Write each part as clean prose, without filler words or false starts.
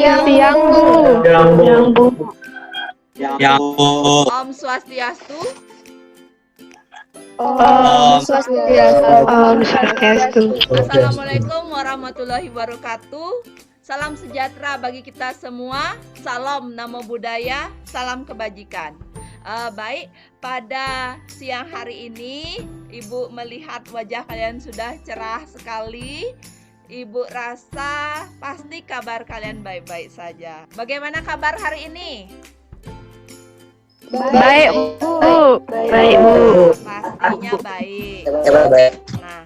siang, Bu. Siang, Bu. Om Swastiastu. Om Swastiastu. Assalamualaikum warahmatullahi wabarakatuh. Salam sejahtera bagi kita semua. Salam Namo Buddhaya, salam kebajikan. Baik, pada siang hari ini Ibu melihat wajah kalian sudah cerah sekali. Ibu rasa pasti kabar kalian baik-baik saja. Bagaimana kabar hari ini? Baik, Bu. Baik, Bu. Pastinya baik. Nah,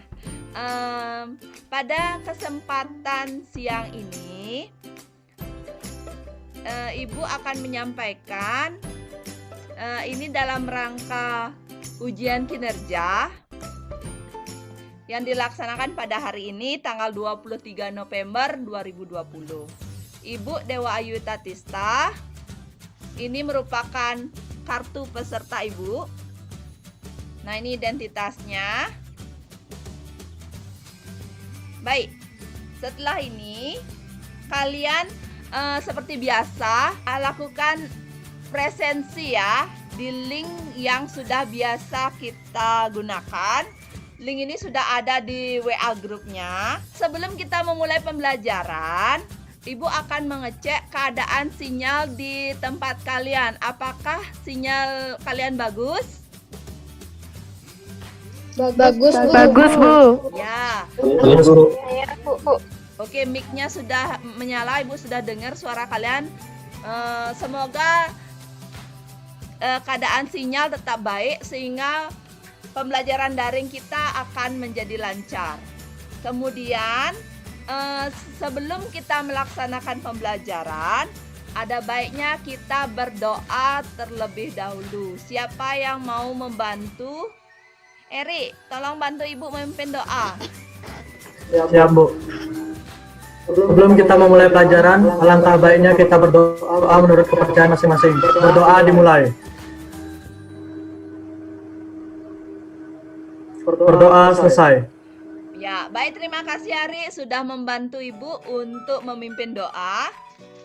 pada kesempatan siang ini Ibu akan menyampaikan ini dalam rangka ujian kinerja yang dilaksanakan pada hari ini tanggal 23 November 2020. Ibu Dewa Ayu Tatista, ini merupakan kartu peserta Ibu. Nah, ini identitasnya. Baik, setelah ini kalian seperti biasa lakukan presensi ya di link yang sudah biasa kita gunakan. Link ini sudah ada di WA grupnya. Sebelum kita memulai pembelajaran, Ibu akan mengecek keadaan sinyal di tempat kalian. Apakah sinyal kalian bagus? Bagus, Bu. Ya. Oke, mic-nya sudah menyala. Ibu sudah dengar suara kalian. Semoga keadaan sinyal tetap baik sehingga pembelajaran daring kita akan menjadi lancar. Kemudian sebelum kita melaksanakan pembelajaran, ada baiknya kita berdoa terlebih dahulu. Siapa yang mau membantu? Eri, tolong bantu Ibu memimpin doa. Siap, Bu. Sebelum kita memulai pelajaran, alangkah baiknya kita berdoa menurut kepercayaan masing-masing. Berdoa dimulai. Berdoa selesai. Ya, baik, terima kasih Ari sudah membantu Ibu untuk memimpin doa.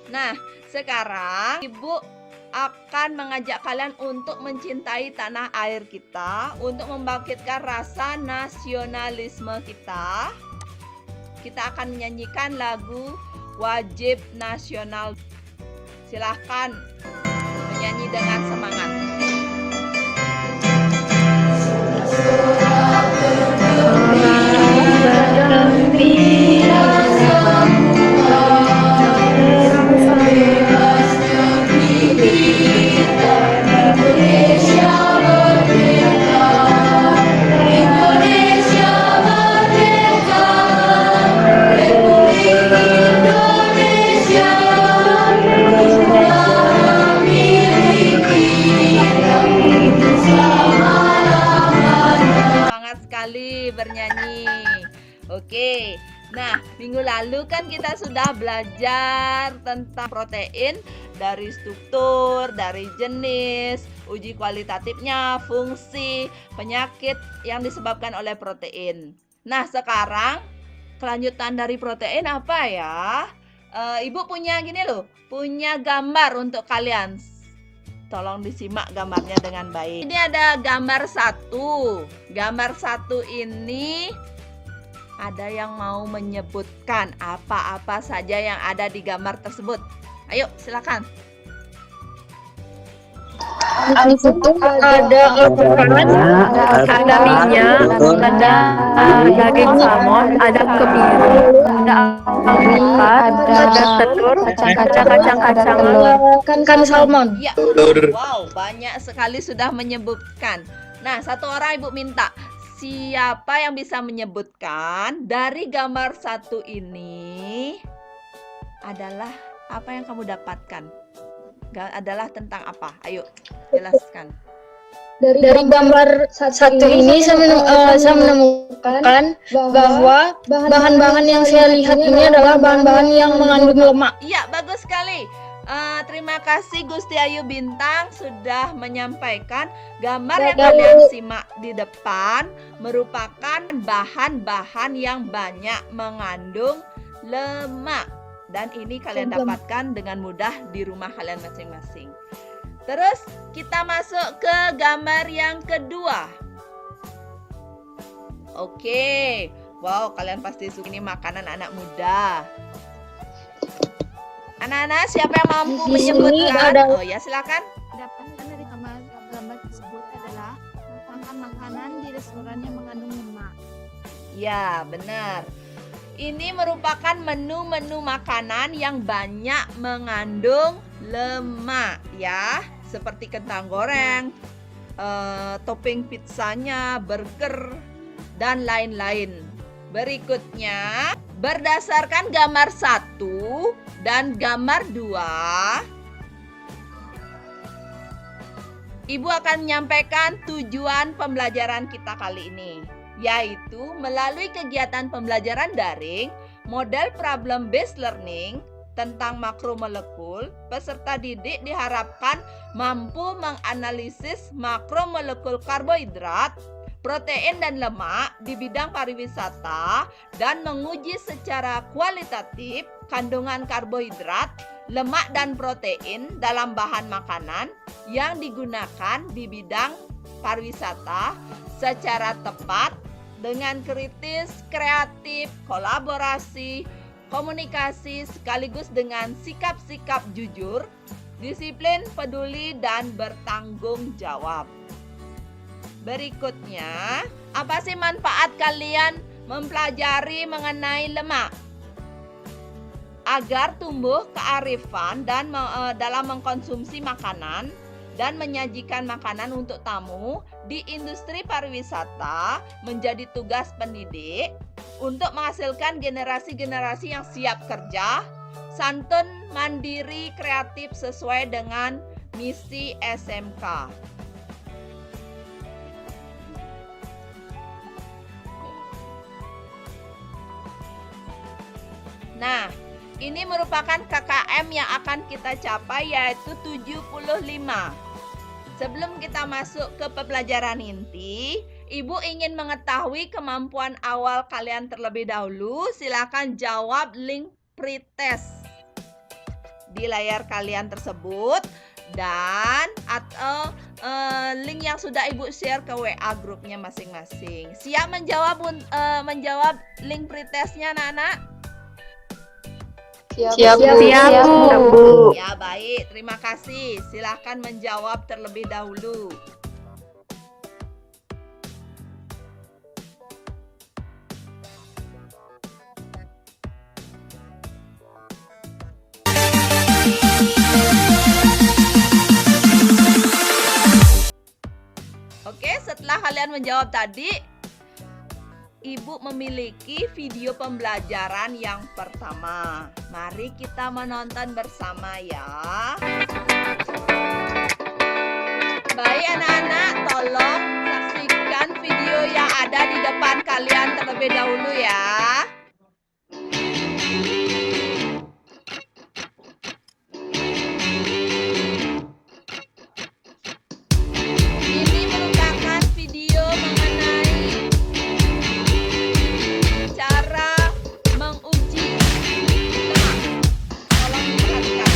Nah, sekarang Ibu akan mengajak kalian untuk mencintai tanah air kita, untuk membangkitkan rasa nasionalisme kita. Kita akan menyanyikan lagu Wajib Nasional. Silahkan menyanyi dengan semangat. Bernyanyi. Oke. Nah, minggu lalu kan kita sudah belajar tentang protein, dari struktur, dari jenis, uji kualitatifnya, fungsi, penyakit yang disebabkan oleh protein. Nah, sekarang kelanjutan dari protein apa ya? Ibu punya gini loh, punya gambar untuk kalian. Tolong disimak gambarnya dengan baik. Ini ada gambar 1. Gambar 1 ini ada yang mau menyebutkan apa-apa saja yang ada di gambar tersebut. Ayo, silakan. Di situ ada minyak, ada daging salmon, ada kemiri, ada alpukat, ada telur, ada kacang-kacang, kan salmon. Ya, wow, banyak sekali sudah menyebutkan. Nah, satu orang Ibu minta, siapa yang bisa menyebutkan dari gambar 1 ini adalah apa yang kamu dapatkan? Adalah tentang apa? Ayo, jelaskan. Dari gambar 1 ini saya menemukan bahwa bahan-bahan yang saya lihat ini adalah bahan-bahan yang mengandung lemak. Iya, bagus sekali. Terima kasih Gusti Ayu Bintang sudah menyampaikan gambar yang kalian simak di depan merupakan bahan-bahan yang banyak mengandung lemak. Dan ini kalian Problem. dapatkan dengan mudah di rumah kalian masing-masing. Terus kita masuk ke gambar yang kedua. Oke, wow, kalian pasti suka ini makanan anak muda. Anak-anak, siapa yang mampu Di sini menyebutkan? ada- Oh ya, silakan. Dapatkan dari gambar tersebut adalah makan makanan di restoran yang mengandung lemak. Ya, benar. Ini merupakan menu-menu makanan yang banyak mengandung lemak, ya, seperti kentang goreng, topping pizzanya, burger, dan lain-lain. Berikutnya, berdasarkan gambar 1 dan gambar 2, Ibu akan menyampaikan tujuan pembelajaran kita kali ini, yaitu melalui kegiatan pembelajaran daring, model problem based learning tentang makromolekul, peserta didik diharapkan mampu menganalisis makromolekul karbohidrat, protein dan lemak di bidang pariwisata dan menguji secara kualitatif kandungan karbohidrat, lemak dan protein dalam bahan makanan yang digunakan di bidang pariwisata secara tepat dengan kritis, kreatif, kolaborasi, komunikasi sekaligus dengan sikap-sikap jujur, disiplin, peduli, dan bertanggung jawab. Berikutnya, apa sih manfaat kalian mempelajari mengenai lemak? Agar tumbuh kearifan dan dalam mengkonsumsi makanan dan menyajikan makanan untuk tamu di industri pariwisata menjadi tugas pendidik untuk menghasilkan generasi-generasi yang siap kerja, santun, mandiri, kreatif sesuai dengan misi SMK. Nah, ini merupakan KKM yang akan kita capai, yaitu 75. Sebelum kita masuk ke pembelajaran inti, Ibu ingin mengetahui kemampuan awal kalian terlebih dahulu. Silakan jawab link pretest di layar kalian tersebut dan atau link yang sudah Ibu share ke WA grupnya masing-masing. Siap menjawab link pretestnya, anak-anak? Siap, Bu. Ya, baik. Terima kasih. Silahkan menjawab terlebih dahulu. Oke, setelah kalian menjawab tadi, Ibu memiliki video pembelajaran yang pertama. Mari kita menonton bersama ya. Baik anak-anak, tolong saksikan video yang ada di depan kalian terlebih dahulu ya. Ini merupakan video mengenai cara menguji lemak. Tolong diperhatikan.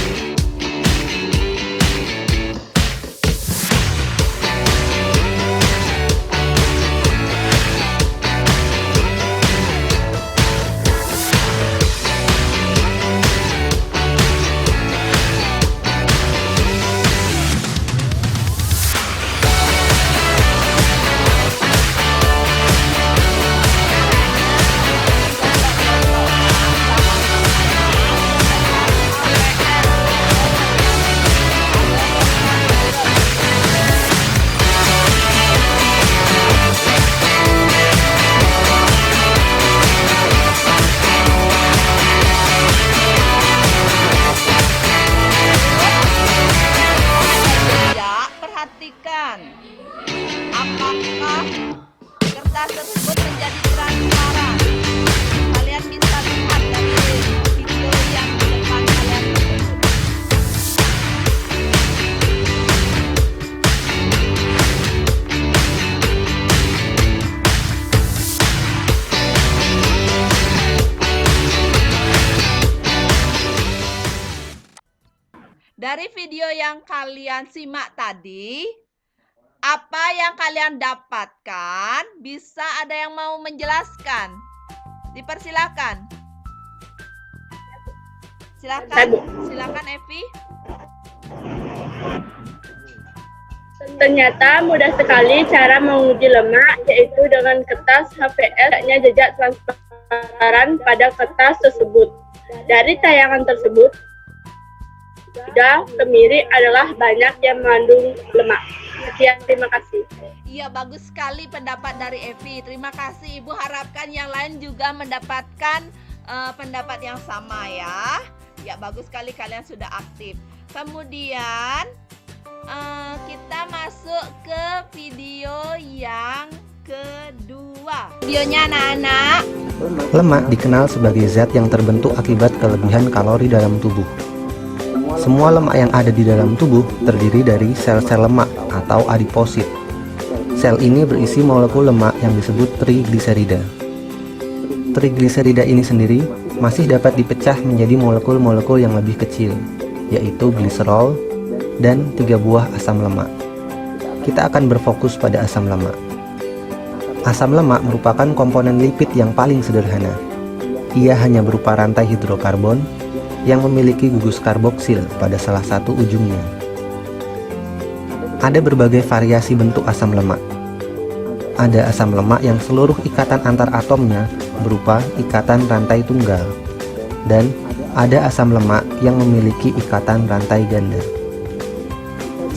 dari video yang kalian simak tadi, apa yang kalian dapatkan? Bisa ada yang mau menjelaskan? Dipersilakan. Silakan Evi. Ternyata mudah sekali cara menguji lemak, yaitu dengan kertas HVS nya jejak transparan pada kertas tersebut. Dari tayangan tersebut, sudah kemiri adalah banyak yang mengandung lemak. Sekian, terima kasih. Iya, bagus sekali pendapat dari Evi. Terima kasih. Ibu harapkan yang lain juga mendapatkan pendapat yang sama ya. Ya, bagus sekali kalian sudah aktif. Kemudian kita masuk ke video yang kedua. Videonya anak-anak. Lemak dikenal sebagai zat yang terbentuk akibat kelebihan kalori dalam tubuh. Semua lemak yang ada di dalam tubuh terdiri dari sel-sel lemak atau adiposit. Sel ini berisi molekul lemak yang disebut trigliserida. Trigliserida ini sendiri masih dapat dipecah menjadi molekul-molekul yang lebih kecil, yaitu gliserol dan 3 buah asam lemak. Kita akan berfokus pada asam lemak. Asam lemak merupakan komponen lipid yang paling sederhana. Ia hanya berupa rantai hidrokarbon yang memiliki gugus karboksil pada salah satu ujungnya. Ada berbagai variasi bentuk asam lemak. Ada asam lemak yang seluruh ikatan antar atomnya berupa ikatan rantai tunggal, dan ada asam lemak yang memiliki ikatan rantai ganda.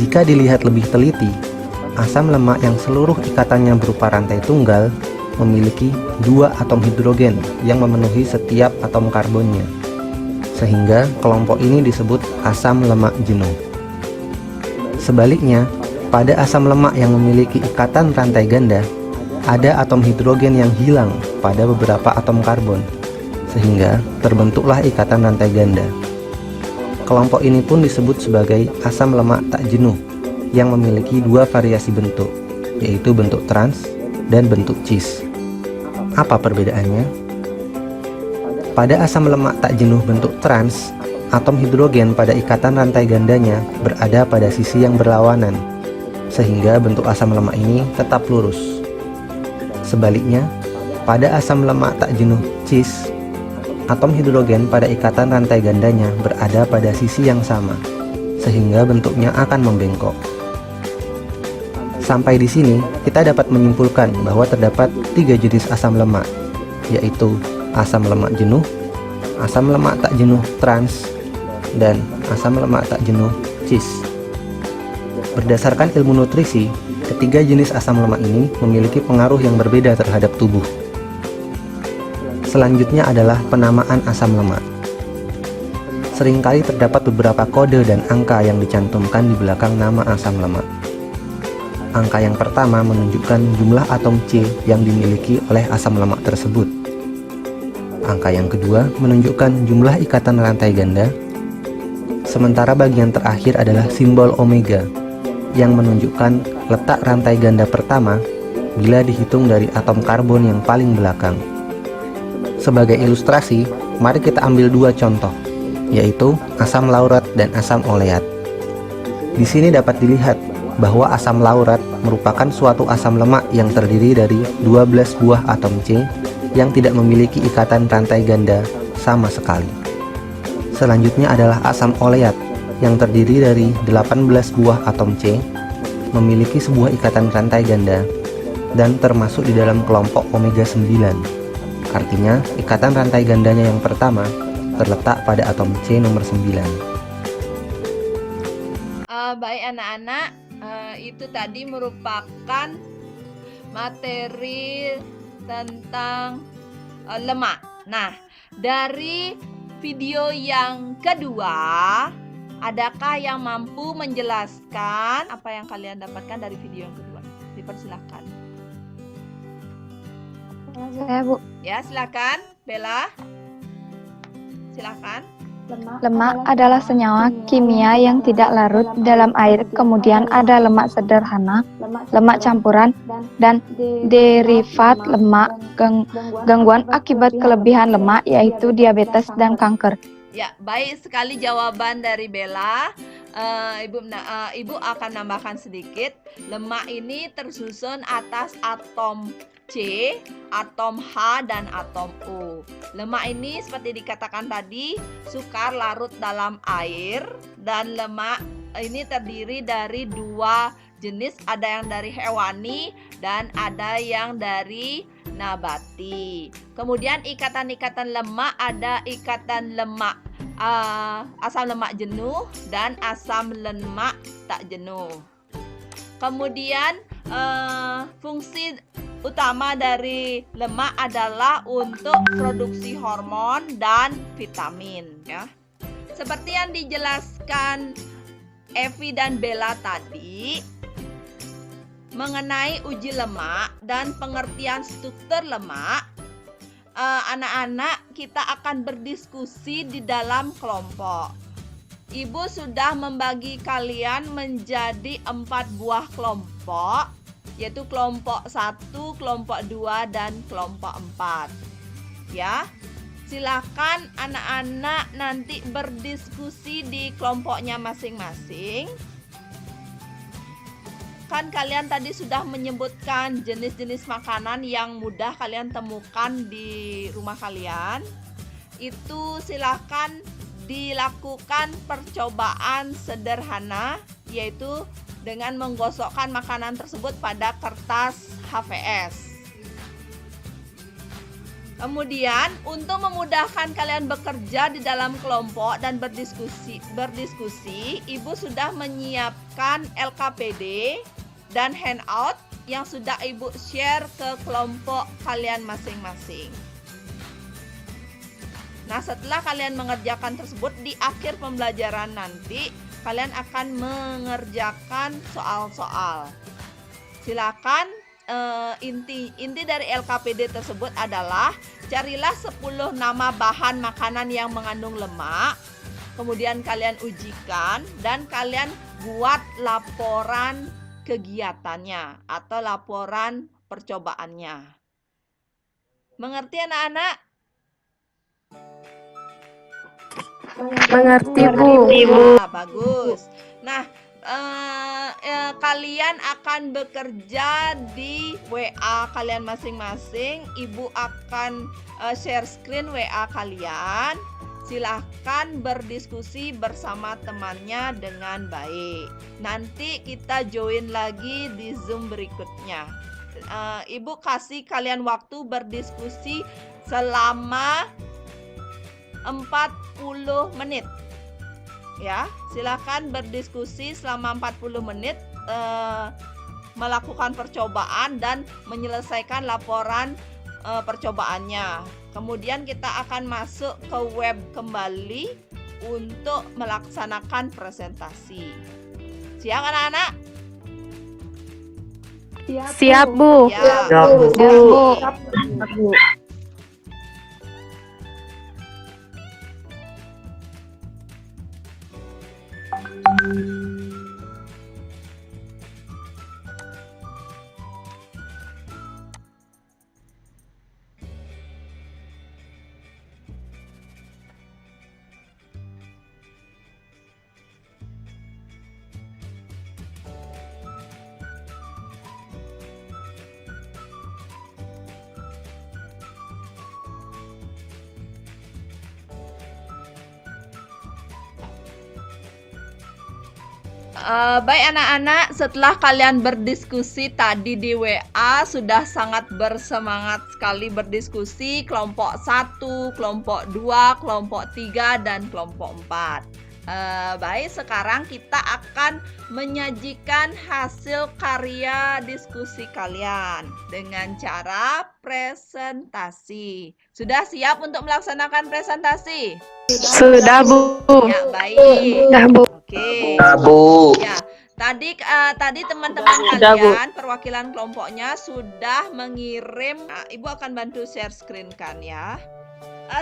Jika dilihat lebih teliti, asam lemak yang seluruh ikatannya berupa rantai tunggal memiliki 2 atom hidrogen yang memenuhi setiap atom karbonnya, sehingga kelompok ini disebut asam lemak jenuh. Sebaliknya, pada asam lemak yang memiliki ikatan rantai ganda, ada atom hidrogen yang hilang pada beberapa atom karbon, sehingga terbentuklah ikatan rantai ganda. Kelompok ini pun disebut sebagai asam lemak tak jenuh yang memiliki 2 variasi bentuk, yaitu bentuk trans dan bentuk cis. Apa perbedaannya? Pada asam lemak tak jenuh bentuk trans, atom hidrogen pada ikatan rantai gandanya berada pada sisi yang berlawanan, sehingga bentuk asam lemak ini tetap lurus. Sebaliknya, pada asam lemak tak jenuh cis, atom hidrogen pada ikatan rantai gandanya berada pada sisi yang sama, sehingga bentuknya akan membengkok. Sampai di sini, kita dapat menyimpulkan bahwa terdapat 3 jenis asam lemak, yaitu asam lemak jenuh, asam lemak tak jenuh trans, dan asam lemak tak jenuh cis. Berdasarkan ilmu nutrisi, ketiga jenis asam lemak ini memiliki pengaruh yang berbeda terhadap tubuh. Selanjutnya adalah penamaan asam lemak. Seringkali terdapat beberapa kode dan angka yang dicantumkan di belakang nama asam lemak. Angka yang pertama menunjukkan jumlah atom C yang dimiliki oleh asam lemak tersebut. Angka yang kedua menunjukkan jumlah ikatan rantai ganda. Sementara bagian terakhir adalah simbol omega yang menunjukkan letak rantai ganda pertama bila dihitung dari atom karbon yang paling belakang. Sebagai ilustrasi, mari kita ambil 2 contoh, yaitu asam laurat dan asam oleat. Di sini dapat dilihat bahwa asam laurat merupakan suatu asam lemak yang terdiri dari 12 buah atom C yang tidak memiliki ikatan rantai ganda sama sekali. Selanjutnya adalah asam oleat yang terdiri dari 18 buah atom C, memiliki sebuah ikatan rantai ganda, dan termasuk di dalam kelompok omega 9. Artinya, ikatan rantai gandanya yang pertama terletak pada atom C nomor 9. Baik anak-anak, itu tadi merupakan materi tentang lemak. Nah, dari video yang kedua, adakah yang mampu menjelaskan apa yang kalian dapatkan dari video yang kedua? Dipersilakan. Saya, Bu. Ya, silakan, Bella. Silakan. Lemak adalah senyawa kimia yang tidak larut dalam air. Kemudian ada lemak sederhana, lemak campuran, dan derivat lemak. Gangguan akibat kelebihan lemak yaitu diabetes dan kanker. Ya, baik sekali jawaban dari Bella. Ibu akan nambahkan sedikit. Lemak ini tersusun atas atom C, atom H, dan atom O. Lemak ini seperti dikatakan tadi, sukar larut dalam air, dan lemak ini terdiri dari dua jenis, ada yang dari hewani dan ada yang dari nabati. Kemudian ikatan-ikatan lemak, ada ikatan lemak asam lemak jenuh dan asam lemak tak jenuh. Kemudian fungsi utama dari lemak adalah untuk produksi hormon dan vitamin, ya. Seperti yang dijelaskan Evi dan Bella tadi mengenai uji lemak dan pengertian struktur lemak, anak-anak kita akan berdiskusi di dalam kelompok. Ibu sudah membagi kalian menjadi 4 buah kelompok, yaitu kelompok 1, kelompok 2, dan kelompok 4. Ya, silakan anak-anak nanti berdiskusi di kelompoknya masing-masing. Kan kalian tadi sudah menyebutkan jenis-jenis makanan yang mudah kalian temukan di rumah kalian. Itu silakan dilakukan percobaan sederhana, yaitu dengan menggosokkan makanan tersebut pada kertas HVS. Kemudian untuk memudahkan kalian bekerja di dalam kelompok dan berdiskusi, Ibu sudah menyiapkan LKPD dan handout yang sudah Ibu share ke kelompok kalian masing-masing. Nah, setelah kalian mengerjakan tersebut, di akhir pembelajaran nanti kalian akan mengerjakan soal-soal. Silakan, inti dari LKPD tersebut adalah carilah 10 nama bahan makanan yang mengandung lemak. Kemudian kalian ujikan dan kalian buat laporan kegiatannya atau laporan percobaannya. Mengerti anak-anak? Mengerti, Bu. Nah, bagus. Nah, kalian akan bekerja di WA kalian masing-masing. Ibu akan share screen WA kalian. Silahkan berdiskusi bersama temannya dengan baik. Nanti kita join lagi di Zoom berikutnya. Ibu kasih kalian waktu berdiskusi selama 40 menit. Ya, silakan berdiskusi selama 40 menit, melakukan percobaan dan menyelesaikan laporan percobaannya. Kemudian kita akan masuk ke web kembali untuk melaksanakan presentasi. Siap anak-anak? Siap, Bu. Ya, Siap, Bu. bagus, Bu. Baik anak-anak, setelah kalian berdiskusi tadi di WA, sudah sangat bersemangat sekali berdiskusi kelompok 1, kelompok 2, kelompok 3, dan kelompok 4. Baik, sekarang kita akan menyajikan hasil karya diskusi kalian dengan cara presentasi. Sudah siap untuk melaksanakan presentasi? Sudah, Bu. Ya, baik. Sudah, Bu. Oke. Bu. Ya, tadi teman-teman Sudah, Bu. kalian perwakilan kelompoknya sudah mengirim. Ibu akan bantu share screen kan ya.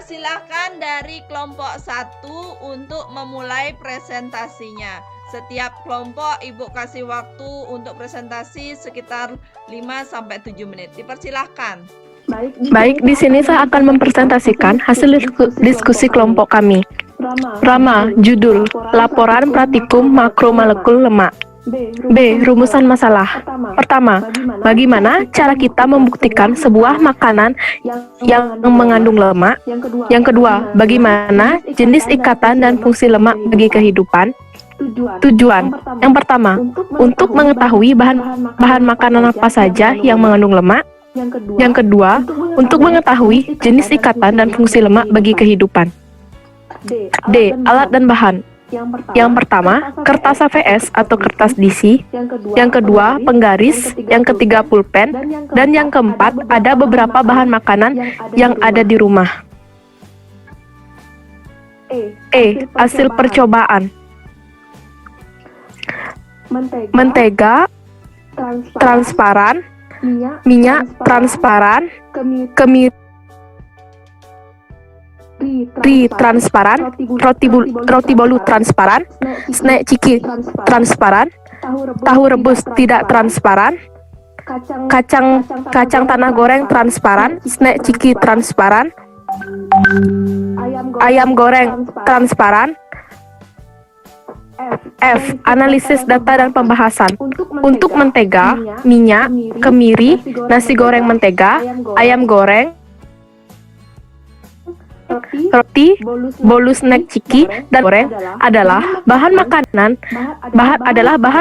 Silakan dari kelompok 1 untuk memulai presentasinya. Setiap kelompok Ibu kasih waktu untuk presentasi sekitar 5-7 menit. Dipersilahkan. Baik, di sini saya akan mempresentasikan hasil diskusi kelompok kami. Rama, judul, laporan praktikum makromolekul lemak. B. Rumusan masalah. Pertama, bagaimana cara kita membuktikan sebuah makanan yang mengandung lemak? Yang kedua, bagaimana jenis ikatan dan fungsi lemak bagi kehidupan? Tujuan. Yang pertama, untuk mengetahui bahan makanan apa saja yang mengandung lemak. Yang kedua, untuk mengetahui jenis ikatan dan fungsi lemak bagi kehidupan. D. Alat dan bahan. Yang pertama, kertas HVS atau kertas DC. Yang kedua, penggaris. Yang ketiga, pulpen. Dan yang keempat, ada beberapa bahan makanan yang ada di rumah. E. Hasil percobaan. Mentega transparan, minyak transparan, kemiri transparan, roti bolu transparan, snack ciki transparan, tahu rebus tidak transparan, kacang tanah goreng transparan, snack ciki transparan, ayam goreng transparan. F. Analisis data dan pembahasan. Untuk mentega, minyak, kemiri, nasi goreng mentega, ayam goreng, roti, bolu snack ciki, dan goreng adalah bahan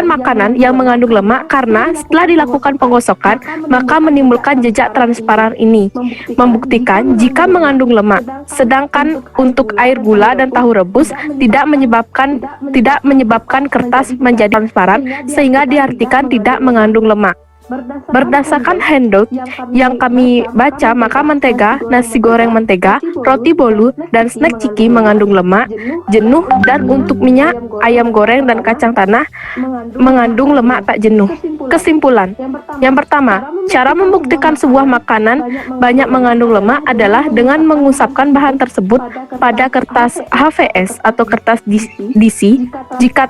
makanan yang mengandung lemak karena setelah dilakukan penggosokan maka menimbulkan jejak transparan ini membuktikan jika mengandung lemak. Sedangkan untuk air gula dan tahu rebus tidak menyebabkan kertas menjadi transparan sehingga diartikan tidak mengandung lemak. Berdasarkan handout yang kami baca, maka mentega, nasi goreng mentega, roti bolu, dan snack ciki mengandung lemak jenuh, dan untuk minyak, ayam goreng, dan kacang tanah mengandung lemak tak jenuh. Kesimpulan. Yang pertama, cara membuktikan sebuah makanan banyak mengandung lemak adalah dengan mengusapkan bahan tersebut pada kertas HVS atau kertas DC jika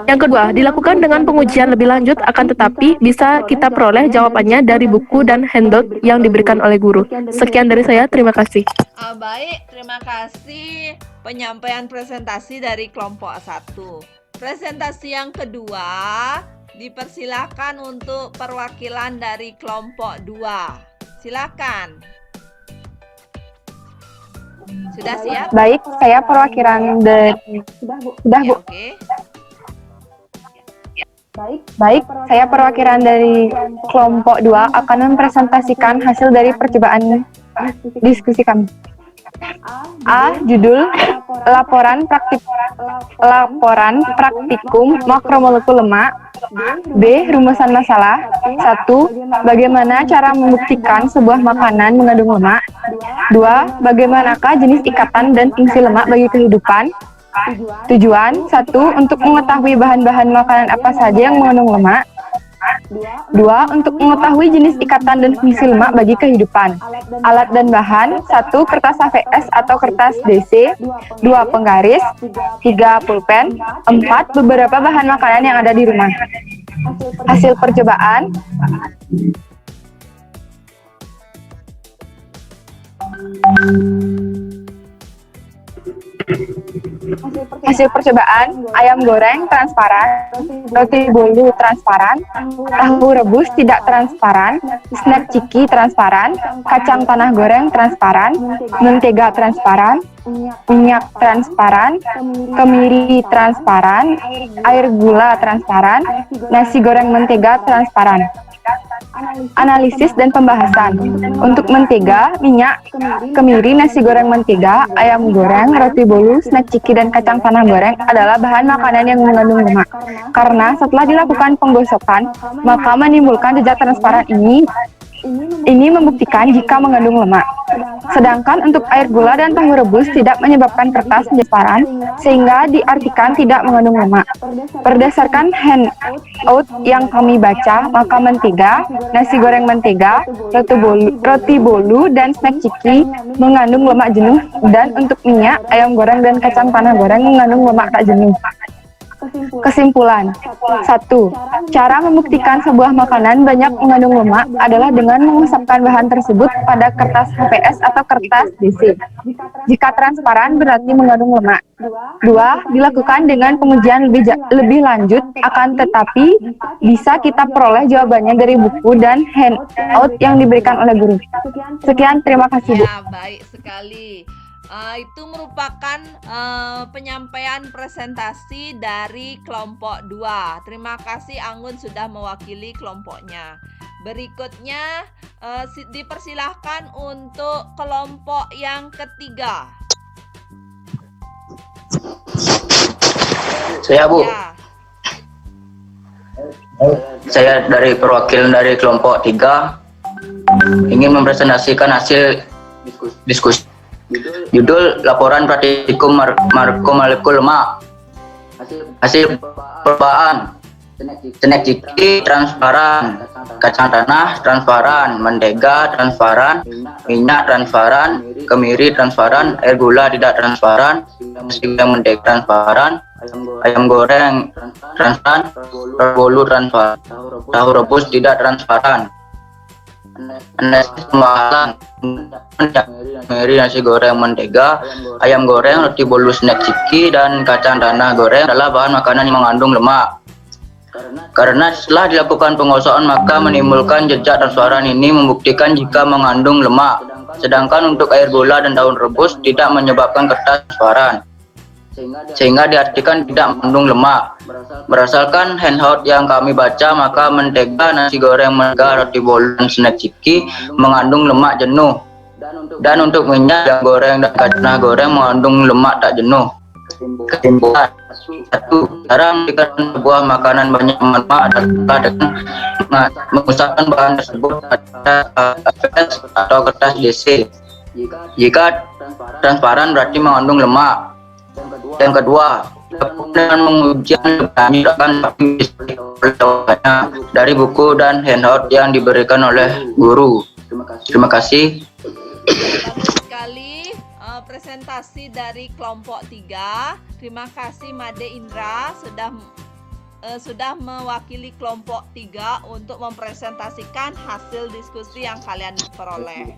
Yang kedua, dilakukan dengan pengujian lebih lanjut, akan tetapi bisa kita peroleh jawabannya dari buku dan handout yang diberikan oleh guru. Sekian dari saya, terima kasih. Baik, terima kasih penyampaian presentasi dari kelompok 1. Presentasi yang kedua, dipersilakan untuk perwakilan dari kelompok 2. Silakan. Sudah siap? Baik, saya perwakilan dari... Sudah, Bu. Oke. Baik, saya perwakilan dari kelompok 2 akan mempresentasikan hasil dari percobaan diskusi kami. A. Judul, laporan praktikum makromolekul lemak. B. Rumusan masalah. 1. Bagaimana cara membuktikan sebuah makanan mengandung lemak. 2. Bagaimanakah jenis ikatan dan fungsi lemak bagi kehidupan. Tujuan. 1. Untuk mengetahui bahan-bahan makanan apa saja yang mengandung lemak. 2. Untuk mengetahui jenis ikatan dan fungsi lemak bagi kehidupan. Alat dan bahan. 1. Kertas HVS atau kertas DC. 2. Penggaris. 3. Pulpen. 4. Beberapa bahan makanan yang ada di rumah. Hasil percobaan. Hasil percobaan, ayam goreng transparan, roti bolu transparan, tahu rebus tidak transparan, snack ciki transparan, kacang tanah goreng transparan, mentega transparan, minyak transparan, kemiri transparan, air gula transparan, nasi goreng mentega transparan. Analisis dan pembahasan. Untuk mentega, minyak, kemiri, nasi goreng mentega, ayam goreng, roti bolu, snack ciki, dan kacang tanah goreng adalah bahan makanan yang mengandung lemak. Karena setelah dilakukan penggosokan, maka menimbulkan jejak transparan ini membuktikan jika mengandung lemak. Sedangkan untuk air gula dan tahu rebus tidak menyebabkan kertas menjadi transparan, sehingga diartikan tidak mengandung lemak. Berdasarkan handout yang kami baca, maka mentega, nasi goreng mentega, roti bolu, dan snack ciki mengandung lemak jenuh, dan untuk minyak, ayam goreng, dan kacang tanah goreng mengandung lemak tak jenuh. Kesimpulan. 1. Cara membuktikan sebuah makanan banyak mengandung lemak adalah dengan mengusapkan bahan tersebut pada kertas HPS atau kertas DC. Jika transparan berarti mengandung lemak. 2. Dilakukan dengan pengujian lebih lanjut, akan tetapi bisa kita peroleh jawabannya dari buku dan handout yang diberikan oleh guru. Sekian, terima kasih Bu. Ya, baik sekali. Itu merupakan penyampaian presentasi dari kelompok 2. Terima kasih Anggun sudah mewakili kelompoknya. Berikutnya dipersilahkan untuk kelompok yang ketiga. Saya Bu, Ya, saya dari perwakilan dari kelompok 3 ingin mempresentasikan hasil diskusi. Judul laporan praktikum molekul lemak. Hasil percobaan. Snack ciki transparan, kacang tanah transparan, mentega transparan, minyak transparan, kemiri transparan, air gula tidak transparan, nasi goreng mentega transparan, ayam goreng transparan, bolu transparan, tahu rebus tidak transparan. Analisis pembahasan kemiri, nasi goreng mentega, ayam goreng, roti bolu, snack ciki, dan kacang tanah goreng adalah bahan makanan yang mengandung lemak. Karena setelah dilakukan pengosokan maka menimbulkan jejak transparan ini membuktikan jika mengandung lemak. Sedangkan untuk air gula dan daun rebus tidak menyebabkan kertas transparan, sehingga diartikan tidak mengandung lemak. Berdasarkan handout yang kami baca, maka mentega, nasi goreng mentega, roti bolu, dan snack ciki mengandung lemak jenuh. Dan untuk minyak, ayam goreng, dan kacang goreng mengandung lemak tak jenuh. Kesimpulan. 1. Cara memberikan sebuah makanan banyak lemak adalah dengan mengusapkan bahan tersebut pada kertas atau kertas DC. Jika transparan berarti mengandung lemak. Yang kedua, dengan mengujian kami akan dari buku dan handout yang diberikan oleh guru. Terima kasih. sekali presentasi dari kelompok 3. Terima kasih Made Indra sudah mewakili kelompok 3 untuk mempresentasikan hasil diskusi yang kalian peroleh.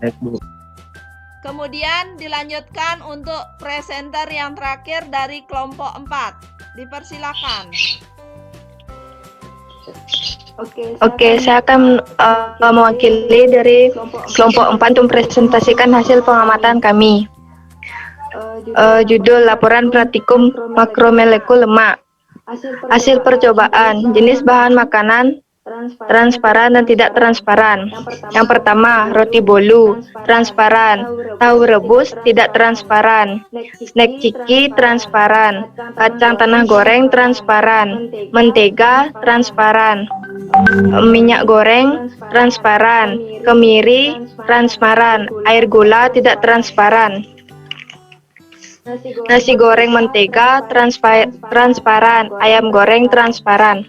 Kemudian dilanjutkan untuk presenter yang terakhir dari kelompok 4. Dipersilakan. Oke, saya akan mewakili dari kelompok 4 untuk mempresentasikan hasil pengamatan kami. Judul laporan praktikum makromolekul lemak. Hasil percobaan, jenis bahan makanan transparan dan tidak transparan. Yang pertama, roti bolu transparan, tahu rebus tidak transparan, snack ciki transparan, kacang tanah goreng transparan, mentega transparan, minyak goreng transparan, kemiri transparan, air gula tidak transparan. Nasi goreng mentega transparan, ayam goreng transparan.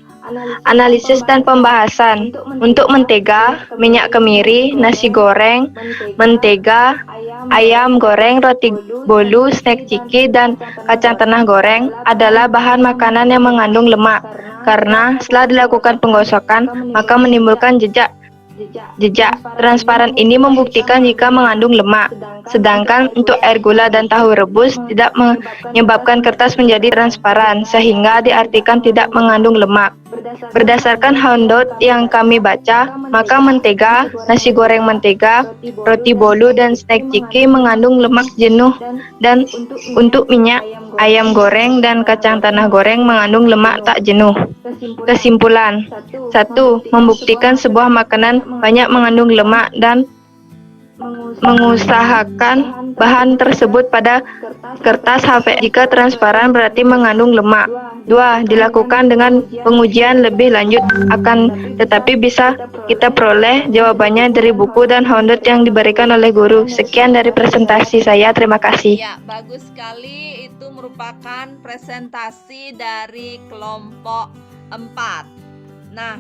Analisis dan pembahasan. Untuk mentega, minyak kemiri, nasi goreng, mentega, ayam goreng, roti bolu, snack ciki, dan kacang tanah goreng adalah bahan makanan yang mengandung lemak. Karena setelah dilakukan penggosokan, maka menimbulkan jejak transparan ini membuktikan jika mengandung lemak. Sedangkan untuk air gula dan tahu rebus tidak menyebabkan kertas menjadi transparan, sehingga diartikan tidak mengandung lemak. Berdasarkan handout yang kami baca, maka mentega, nasi goreng mentega, roti bolu, dan snack ciki mengandung lemak jenuh, dan untuk minyak, ayam goreng, dan kacang tanah goreng mengandung lemak tak jenuh. Kesimpulan. 1. Membuktikan sebuah makanan banyak mengandung lemak dan mengusahakan bahan tersebut pada kertas HP. Jika transparan berarti mengandung lemak. 2. Dilakukan dengan pengujian lebih lanjut, akan tetapi bisa kita peroleh jawabannya dari buku dan handout yang diberikan oleh guru. Sekian dari presentasi saya, terima kasih. Ya, bagus sekali. Itu merupakan presentasi dari kelompok 4. Nah,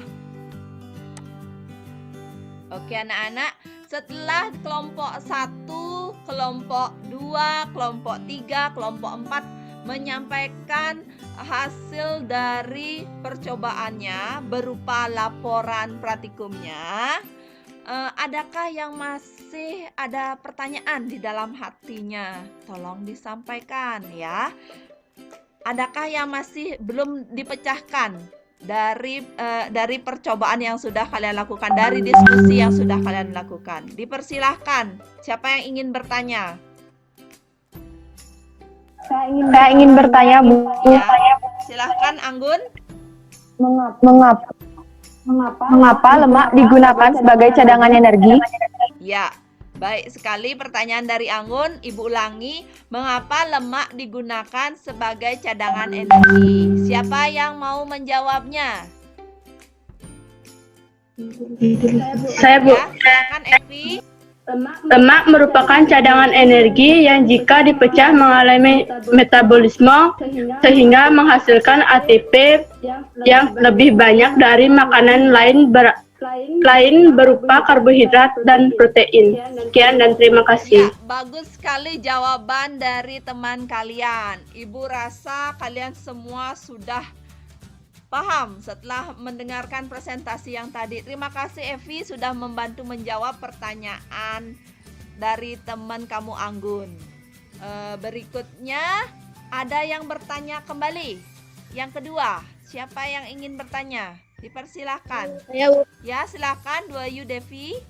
oke anak-anak, setelah kelompok 1, kelompok 2, kelompok 3, kelompok 4 menyampaikan hasil dari percobaannya berupa laporan praktikumnya. Adakah yang masih ada pertanyaan di dalam hatinya? Tolong disampaikan ya. Adakah yang masih belum dipecahkan dari percobaan yang sudah kalian lakukan, dari diskusi yang sudah kalian lakukan? Dipersilahkan. Siapa yang ingin bertanya? Saya ingin bertanya, Bu. Ya, silahkan Anggun. Mengapa lemak digunakan sebagai cadangan energi? Ya, baik sekali pertanyaan dari Anggun. Ibu ulangi, mengapa lemak digunakan sebagai cadangan energi? Siapa yang mau menjawabnya? Saya, Bu. Ya, silakan Evi. Lemak merupakan cadangan energi yang jika dipecah mengalami metabolisme sehingga menghasilkan ATP yang lebih banyak dari makanan lain berupa karbohidrat dan protein. Sekian dan terima kasih. Ya, bagus sekali jawaban dari teman kalian. Ibu rasa kalian semua sudah paham setelah mendengarkan presentasi yang tadi. Terima kasih Evi sudah membantu menjawab pertanyaan dari teman kamu Anggun. Berikutnya ada yang bertanya kembali. Yang kedua, siapa yang ingin bertanya? Dipersilahkan. Ya, silakan Duayu Devi.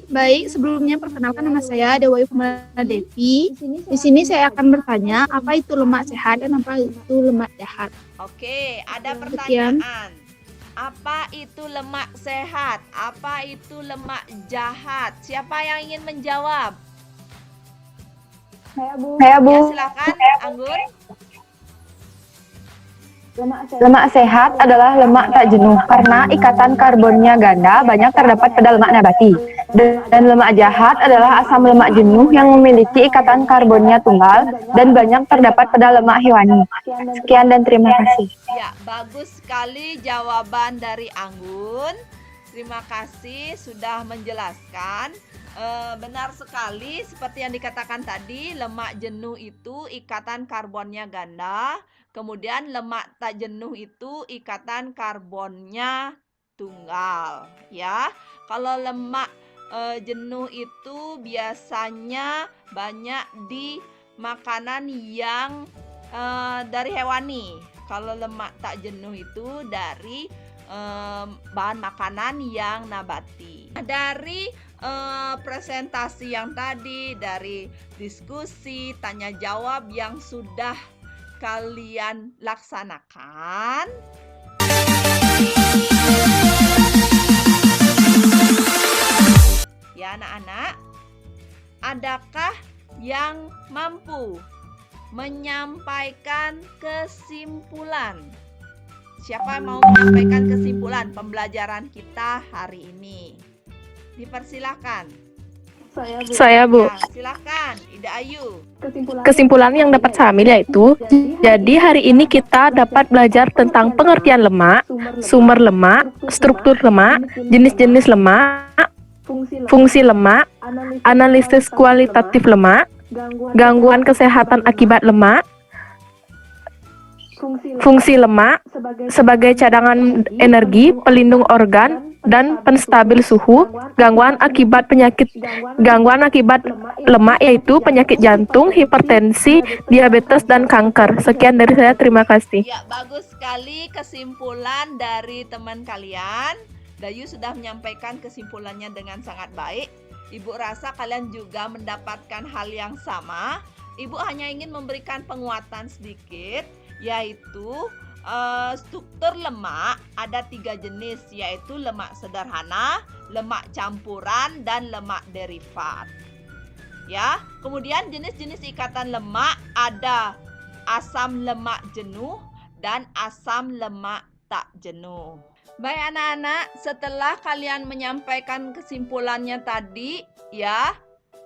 Baik, sebelumnya perkenalkan nama saya Dewi Kumala Devi. Di sini saya akan bertanya apa itu lemak sehat dan apa itu lemak jahat. Oke, ada pertanyaan. Apa itu lemak sehat? Apa itu lemak jahat? Siapa yang ingin menjawab? Saya, Bu. Ya, silakan Anggun. Lemak sehat adalah lemak tak jenuh karena ikatan karbonnya ganda banyak terdapat pada lemak nabati. Dan lemak jahat adalah asam lemak jenuh yang memiliki ikatan karbonnya tunggal dan banyak terdapat pada lemak hewani. Sekian dan terima kasih. Ya, bagus sekali jawaban dari Anggun. Terima kasih sudah menjelaskan. Benar sekali seperti yang dikatakan tadi, lemak jenuh itu ikatan karbonnya ganda. Kemudian lemak tak jenuh itu ikatan karbonnya tunggal, ya. Kalau lemak jenuh itu biasanya banyak di makanan yang dari hewani. Kalau lemak tak jenuh itu dari bahan makanan yang nabati. Dari presentasi yang tadi, dari diskusi tanya jawab yang sudah kalian laksanakan, ya anak-anak, adakah yang mampu menyampaikan kesimpulan? Siapa yang mau menyampaikan kesimpulan pembelajaran kita hari ini? Dipersilakan. Saya, Bu. Ya, silakan, Ida Ayu. Kesimpulan yang dapat saya ambil yaitu, jadi hari ini kita dapat belajar tentang pengertian lemak, sumber lemak, struktur lemak, jenis-jenis lemak, fungsi lemak, analisis kualitatif lemak, gangguan kesehatan akibat lemak, fungsi lemak sebagai cadangan energi, pelindung organ, dan penstabil suhu, gangguan akibat lemak yaitu penyakit jantung, hipertensi, diabetes, dan kanker. Sekian dari saya, terima kasih. Ya, bagus sekali kesimpulan dari teman kalian. Dayu sudah menyampaikan kesimpulannya dengan sangat baik. Ibu rasa kalian juga mendapatkan hal yang sama. Ibu hanya ingin memberikan penguatan sedikit, yaitu struktur lemak ada 3 jenis, yaitu lemak sederhana, lemak campuran, dan lemak derivat. Ya, kemudian jenis-jenis ikatan lemak ada asam lemak jenuh dan asam lemak tak jenuh. Baik anak-anak, setelah kalian menyampaikan kesimpulannya tadi, ya,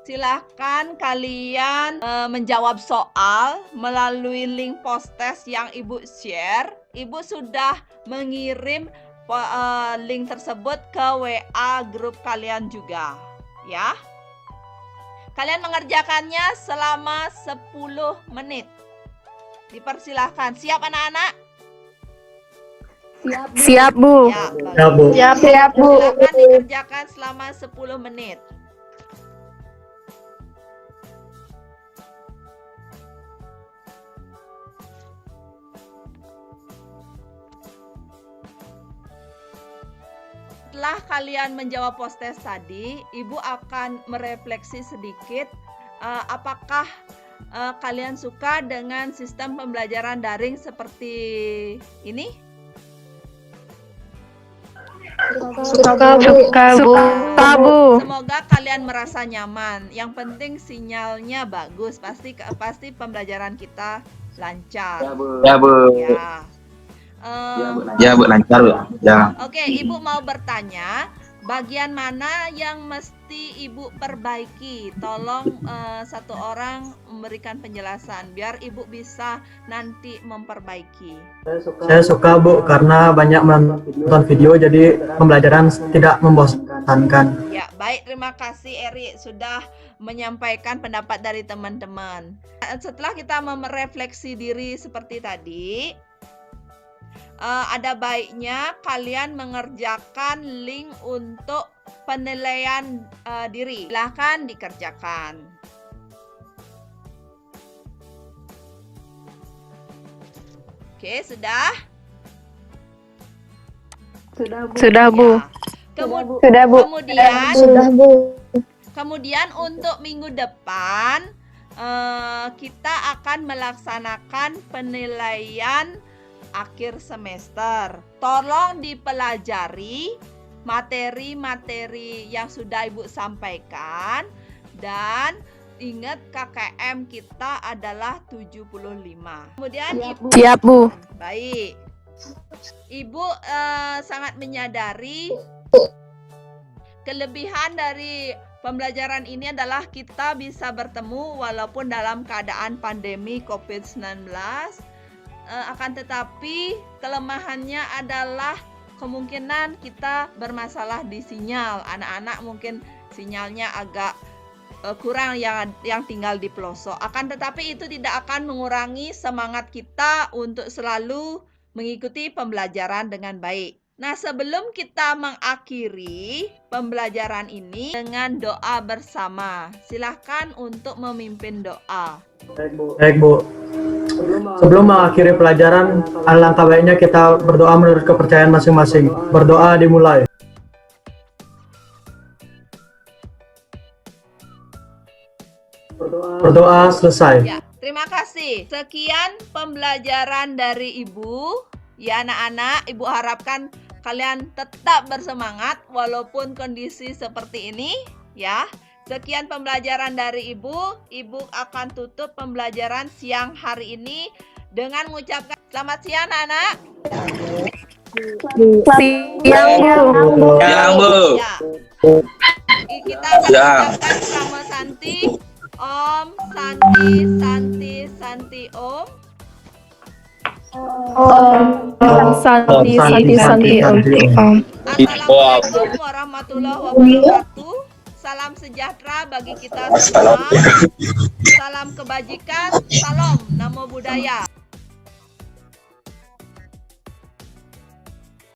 silahkan kalian menjawab soal melalui link post-test yang Ibu share. Ibu sudah mengirim link tersebut ke WA grup kalian juga, ya. Kalian mengerjakannya selama 10 menit. Dipersilahkan. Siap anak-anak? Siap, Bu. Ya, Ya, Bu. Siap, Bu. silakan dikerjakan selama 10 menit. Setelah kalian menjawab post test tadi, Ibu akan merefleksi sedikit apakah kalian suka dengan sistem pembelajaran daring seperti ini? Suka, Bu. Suka, Bu. Semoga kalian merasa nyaman. Yang penting sinyalnya bagus. Pasti pembelajaran kita lancar. Ya, Bu. Ya. Ya, Bu, lancar, Bu. Ya. Oke, Ibu mau bertanya, bagian mana yang mesti Ibu perbaiki? Tolong satu orang memberikan penjelasan biar Ibu bisa nanti memperbaiki. Saya suka, Bu, karena banyak menonton video jadi pembelajaran tidak membosankan. Ya, baik, terima kasih Eri sudah menyampaikan pendapat dari teman-teman. Setelah kita merefleksi diri seperti tadi, ada baiknya kalian mengerjakan link untuk penilaian diri. Silahkan dikerjakan. Oke, sudah? Sudah, Bu. Ya. Sudah, Bu. Kemudian, Sudah, Bu. kemudian untuk minggu depan kita akan melaksanakan penilaian akhir semester. Tolong dipelajari materi-materi yang sudah Ibu sampaikan dan ingat KKM kita adalah 75. Kemudian Ibu Siap, Bu. baik. Ibu sangat menyadari kelebihan dari pembelajaran ini adalah kita bisa bertemu walaupun dalam keadaan pandemi COVID-19. Akan tetapi kelemahannya adalah kemungkinan kita bermasalah di sinyal. Anak-anak mungkin sinyalnya agak kurang yang tinggal di pelosok. Akan tetapi itu tidak akan mengurangi semangat kita untuk selalu mengikuti pembelajaran dengan baik. Nah, sebelum kita mengakhiri pembelajaran ini dengan doa bersama, silahkan untuk memimpin doa. Baik, Bu. Sebelum mengakhiri pelajaran, alangkah baiknya kita berdoa menurut kepercayaan masing-masing. Berdoa dimulai. Berdoa selesai. Ya, terima kasih. Sekian pembelajaran dari Ibu. Ya anak-anak, Ibu harapkan kalian tetap bersemangat walaupun kondisi seperti ini. Ya, sekian pembelajaran dari Ibu. Ibu akan tutup pembelajaran siang hari ini dengan mengucapkan selamat siang anak-anak. Siang, Bu. Ya, Bu. Ya. Kita akan mengucapkan sama Santi. Om, Santi, Santi, Santi, Om. Santi, Om. Assalamualaikum warahmatullahi wabarakatuh. Salam sejahtera bagi kita semua. Salam kebajikan. Salam Namo Buddhaya.